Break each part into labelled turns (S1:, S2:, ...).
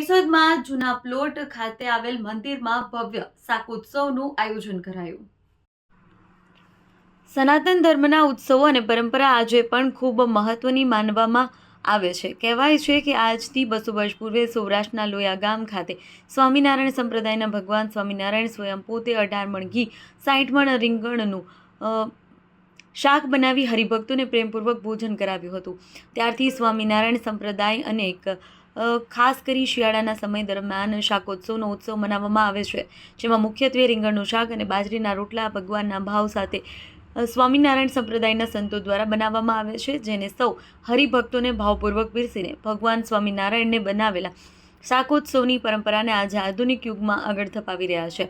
S1: કેશોદમાં જૂના પ્લોટ ખાતે આવેલ મંદિરમાં ભવ્ય શાકોત્સવનું આયોજન કરાયું। સનાતન ધર્મના ઉત્સવો અને પરંપરા આજે પણ ખૂબ મહત્વની માનવામાં આવે છે। કહેવાય છે કે આજથી 200 વર્ષ પૂર્વે સૌરાષ્ટ્રના લોયા ગામ ખાતે સ્વામિનારાયણ સંપ્રદાયના ભગવાન સ્વામિનારાયણ સ્વયં પોતે 18 મણ ઘી 60 મણ રીંગણનું શાક બનાવી હરિભક્તોને પ્રેમપૂર્વક ભોજન કરાવ્યું હતું। ત્યારથી સ્વામિનારાયણ સંપ્રદાય અનેક ખાસ કરી શિયાળાના સમય દરમિયાન શાકોત્સવનો ઉત્સવ મનાવવામાં આવે છે, જેમાં મુખ્યત્વે રીંગણનું શાક અને બાજરીના રોટલા ભગવાનના ભાવ સાથે સ્વામિનારાયણ સંપ્રદાયના સંતો દ્વારા બનાવવામાં આવે છે, જેને સૌ હરિભક્તોને ભાવપૂર્વક પીરસીને ભગવાન સ્વામિનારાયણને બનાવેલા શાકોત્સવની પરંપરાને આજે આધુનિક યુગમાં આગળ ધપાવી રહ્યા છે।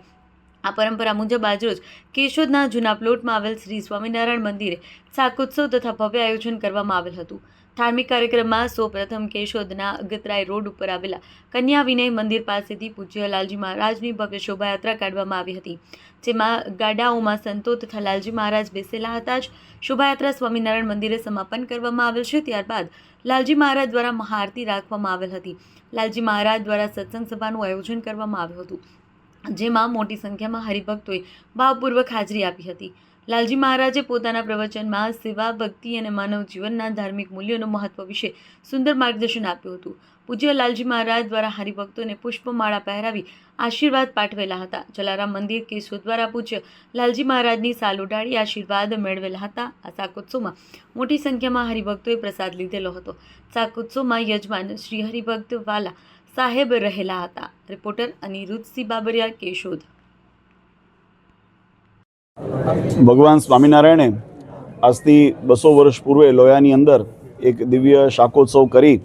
S1: આ પરંપરા મુજબ આજરોજ કેશોદના જૂના પ્લોટમાં આવેલ શ્રી સ્વામિનારાયણ મંદિરે શાકોત્સવ તથા ભવ્ય આયોજન કરવામાં આવેલ હતું। ધાર્મિક કાર્યક્રમમાં સૌપ્રથમ કેશોદના અગતરાય રોડ ઉપર આવેલા કન્યા વિનય મંદિર પાસેથી પૂજ્ય લાલજી મહારાજની ભવ્ય શોભાયાત્રા કાઢવામાં આવી હતી, જેમાં ગાડાઓમાં સંતો તથા લાલજી મહારાજ બેસેલા હતા। જ શોભાયાત્રા સ્વામિનારાયણ મંદિરે સમાપન કરવામાં આવેલ છે। ત્યારબાદ લાલજી મહારાજ દ્વારા મહાઆરતી રાખવામાં આવેલ હતી। લાલજી મહારાજ દ્વારા સત્સંગ સભાનું આયોજન કરવામાં આવ્યું હતું, જેમાં મોટી સંખ્યામાં હરિભક્તોએ ભાવપૂર્વક હાજરી આપી હતી। લાલજી મહારાજે પોતાના પ્રવચનમાં સેવા, ભક્તિ અને માનવ જીવનના ધાર્મિક મૂલ્યોનું મહત્વ વિશે સુંદર માર્ગદર્શન આપ્યું હતું। પૂજ્ય લાલજી મહારાજ દ્વારા હરિભક્તોને પુષ્પમાળા પહેરાવી આશીર્વાદ પાઠવેલા હતા। જલારામ મંદિર કેશોદ દ્વારા પૂજ્ય લાલજી મહારાજની સાલ ઉડાડી આશીર્વાદ મેળવેલા હતા। આ શાકોત્સવમાં મોટી સંખ્યામાં હરિભક્તોએ પ્રસાદ લીધેલો હતો। શાકોત્સવમાં યજમાન શ્રી હરિભક્ત વાલા સાહેબ રહેલા હતા। રિપોર્ટર અનિરુદ્ધસિંહ બાબરિયા, કેશોદ।
S2: ભગવાન સ્વામિનારાયણે આજથી 200 વર્ષ પૂર્વે લોયાની અંદર એક દિવ્ય શાકોત્સવ કરી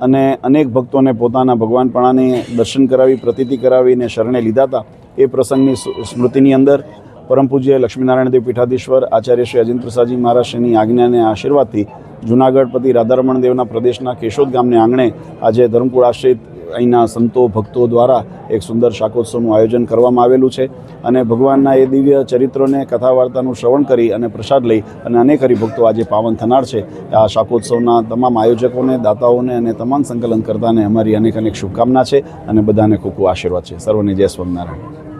S2: અને અનેક ભક્તોને પોતાના ભગવાનપણાને દર્શન કરાવી, પ્રતીતિ કરાવીને શરણે લીધા હતા। એ પ્રસંગની સ્મૃતિની અંદર પરમ પૂજ્ય લક્ષ્મીનારાયણ દેવ પીઠાધીશ્વર આચાર્ય શ્રી અજેન્દ્ર પ્રસાદજી મહારાજશ્રીની આજ્ઞાને આશીર્વાદથી જૂનાગઢ પતિ રાધારમણ દેવના પ્રદેશના કેશોદ ગામને આંગણે આજે ધર્મકુળ આશ્રિત અહીંના સંતો ભક્તો દ્વારા એક સુંદર શાકોત્સવનું આયોજન કરવામાં આવેલું છે અને ભગવાનના એ દિવ્ય ચરિત્રોને કથા વાર્તાનું શ્રવણ કરી અને પ્રસાદ લઈ અને અનેક હરિભક્તો આજે પાવન થનાર છે। આ શાકોત્સવના તમામ આયોજકોને, દાતાઓને અને તમામ સંકલનકર્તાને અમારી અનેક શુભકામના છે અને બધાને ખૂબ ખૂબ આશીર્વાદ છે। સર્વને જય સ્વામિનારાયણ।